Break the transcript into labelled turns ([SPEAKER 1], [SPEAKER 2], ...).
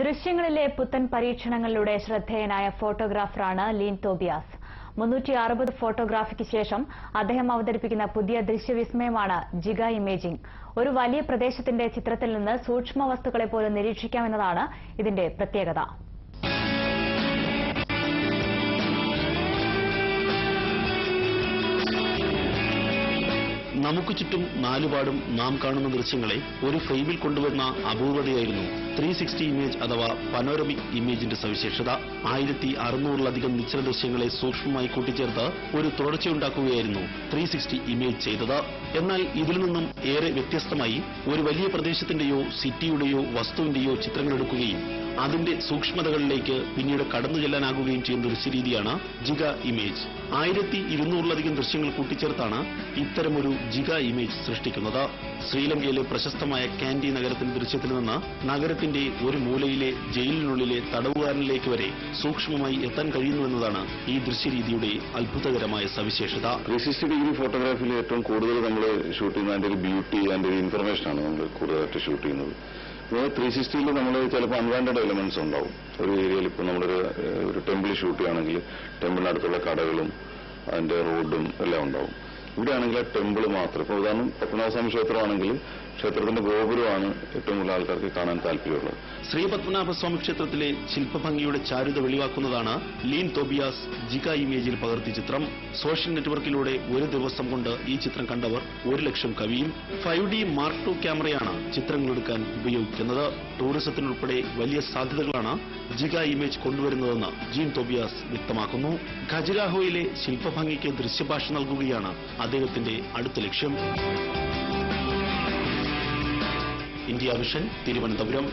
[SPEAKER 1] ദൃശ്യങ്ങളിലെ പുത്തൻ പരീക്ഷണങ്ങളിലൂടെ ശ്രദ്ധേയനായ ഫോട്ടോഗ്രാഫറാണ് ലീൻ തോബിയാസ്. 360 ഫോട്ടോഗ്രാഫിക്ക് ശേഷം അദ്ദേഹം അവതരിപ്പിക്കുന്ന പുതിയ ദൃശ്യവിസ്മയമാണ് ജിഗ ഇമേജിംഗ്. ഒരു വലിയ പ്രദേശത്തിന്റെ ചിത്രത്തിൽ നിന്ന് സൂക്ഷ്മ വസ്തുക്കളെ പോലും നിരീക്ഷിക്കാമെന്നതാണ് ഇതിന്റെ പ്രത്യേകത.
[SPEAKER 2] നമുക്ക് ചുറ്റും നാലുപാടും നാം കാണുന്ന ദൃശ്യങ്ങളെ ഒരു ഫ്രെയിമിൽ കൊണ്ടുവരുന്ന അപൂർവതയായിരുന്നു 360 ഇമേജ് അഥവാ പനോരമിക് ഇമേജിന്റെ സവിശേഷത. 1600-ലധികം നിശ്ചല ദൃശ്യങ്ങളെ സൂക്ഷ്മമായി കൂട്ടിച്ചേർത്ത് ഒരു തുടർച്ചയുണ്ടാക്കുകയായിരുന്നു 360 ഇമേജ് ചെയ്തത്. എന്നാൽ ഇതിൽ നിന്നും ഏറെ വ്യത്യസ്തമായി ഒരു വലിയ പ്രദേശത്തിന്റെയോ സിറ്റിയുടെയോ വസ്തുവിന്റെയോ ചിത്രങ്ങളെടുക്കുകയും അതിന്റെ സൂക്ഷ്മതകളിലേക്ക് പിന്നീട് കടന്നു ചെല്ലാനാകുകയും ചെയ്യുന്ന ദൃശ്യരീതിയാണ് ജിഗ ഇമേജ്. 1200-ലധികം ദൃശ്യങ്ങൾ കൂട്ടിച്ചേർത്താണ് ഇത്തരമൊരു ജിഗ ഇമേജ് സൃഷ്ടിക്കുന്നത്. ശ്രീലങ്കയിലെ പ്രശസ്തമായ കാൻഡി നഗരത്തിന്റെ ദൃശ്യത്തിൽ നിന്ന് നഗരത്തിന്റെ ഒരു മൂലയിലെ ജയിലിനുള്ളിലെ തടവുകാരനിലേക്ക് വരെ സൂക്ഷ്മമായി എത്താൻ കഴിയുന്നുവെന്നതാണ് ഈ ദൃശ്യരീതിയുടെ അത്ഭുതകരമായ സവിശേഷത.
[SPEAKER 3] 360 ഡിഗ്രി ഫോട്ടോഗ്രാഫിയിൽ ഏറ്റവും കൂടുതൽ നമ്മൾ ഷൂട്ട് ചെയ്യുന്ന അതിന്റെ ഒരു ബ്യൂട്ടി, അതിന്റെ ഒരു ഇൻഫർമേഷനാണ് നമ്മൾ കൂടുതലായിട്ട് ഷൂട്ട് ചെയ്യുന്നത്. 360-ൽ നമ്മൾ ചിലപ്പോൾ അൺവാണ്ടഡ് എലമെന്റ്സ് ഉണ്ടാവും. ഒരു ഏരിയയിൽ ഇപ്പോൾ നമ്മളൊരു ടെമ്പിൾ ഷൂട്ട് ചെയ്യുകയാണെങ്കിൽ ടെമ്പിളിനടുത്തുള്ള കടകളും അതിന്റെ റോഡും എല്ലാം ഉണ്ടാവും. ഇവിടെയാണെങ്കിൽ ആ ടെമ്പിൾ മാത്രം. ഇപ്പോൾ ഉദാഹരണം പത്മനാഭസ്വാമി ക്ഷേത്രമാണെങ്കിൽ ക്ഷേത്രത്തിന്റെ ഗോപുരമാണ് ഏറ്റവും കൂടുതൽ ആൾക്കാർക്ക് കാണാൻ താല്പര്യമുള്ളത്.
[SPEAKER 2] ശ്രീ പത്മനാഭസ്വാമി ക്ഷേത്രത്തിലെ ശില്പഭംഗിയുടെ ചാരുത വെളിവാക്കുന്നതാണ് ലീൻ തോബിയാസ് ജിഗ ഇമേജിൽ പകർത്തിയ ചിത്രം. സോഷ്യൽ നെറ്റ്വർക്കിലൂടെ ഒരു ദിവസം കൊണ്ട് ഈ ചിത്രം കണ്ടവർ 1,00,000 കവിയും. 5D Mark II ക്യാമറയാണ് ചിത്രങ്ങളെടുക്കാൻ ഉപയോഗിക്കുന്നത്. ടൂറിസത്തിനുൾപ്പെടെ വലിയ സാധ്യതകളാണ് ജിഗ ഇമേജ് കൊണ്ടുവരുന്നതെന്ന് ജീൻ തോബിയാസ് വ്യക്തമാക്കുന്നു. ഖജുരാഹോയിലെ ശില്പഭംഗിക്ക് ദൃശ്യഭാഷ നൽകുകയാണ് അദ്ദേഹത്തിന്റെ അടുത്ത ലക്ഷ്യം. India vision, Thiruvananthapuram.